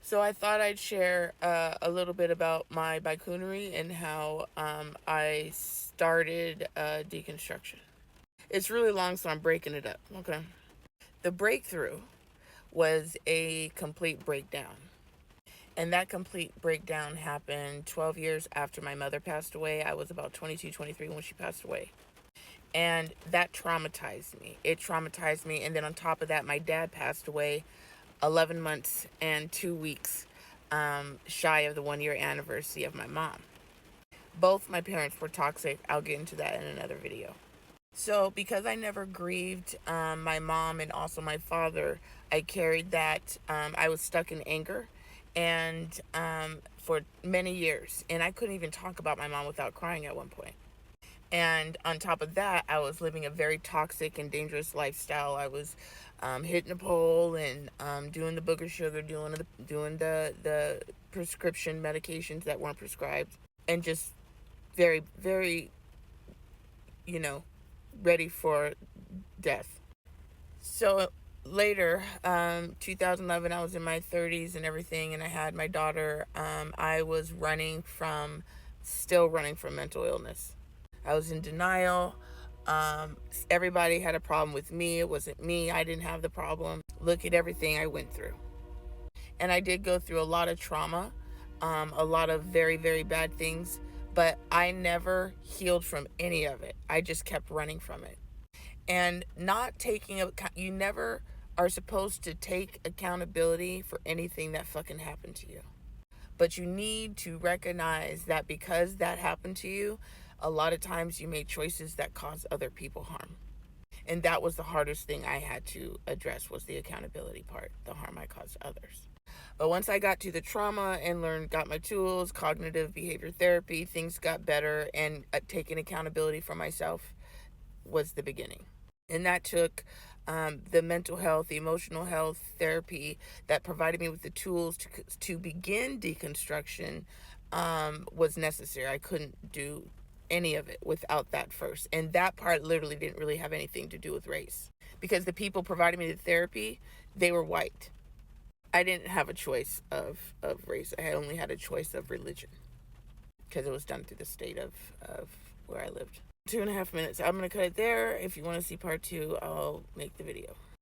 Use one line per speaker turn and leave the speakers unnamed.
So I thought I'd share a little bit about my bicoonery and how I started deconstruction. It's really long, so I'm breaking it up. Okay. The breakthrough was a complete breakdown. And that complete breakdown happened 12 years after my mother passed away. I was about 22, 23 when she passed away. And that traumatized me. It traumatized me. And then on top of that, my dad passed away 11 months and 2 weeks shy of the 1 year anniversary of my mom. Both my parents were toxic. I'll get into that in another video. So, because I never grieved my mom and also my father, I carried that. I was stuck in anger and for many years. And I couldn't even talk about my mom without crying at one point. And on top of that, I was living a very toxic and dangerous lifestyle. I was hitting a pole and doing the booger sugar, doing the prescription medications that weren't prescribed, and just very, very, you know, ready for death. So later, 2011, I was in my 30s and everything, and I had my daughter. I was still running from mental illness. I was in denial. Everybody had a problem with me. It wasn't me. I didn't have the problem. Look at everything I went through. And I did go through a lot of trauma, a lot of very, very bad things, but I never healed from any of it. I just kept running from it. And not taking you never are supposed to take accountability for anything that fucking happened to you. But you need to recognize that because that happened to you, a lot of times you made choices that caused other people harm. And that was the hardest thing I had to address, was the accountability part, the harm I caused others. But once I got to the trauma and got my tools, cognitive behavior therapy, things got better, and taking accountability for myself was the beginning. And that took the mental health, the emotional health therapy that provided me with the tools to begin deconstruction was necessary. I couldn't do any of it without that first. And that part literally didn't really have anything to do with race, because the people providing me the therapy, they were white. I didn't have a choice of race. I only had a choice of religion, because it was done through the state of where I lived. 2.5 minutes. I'm going to cut it there. If you want to see part 2, I'll make the video.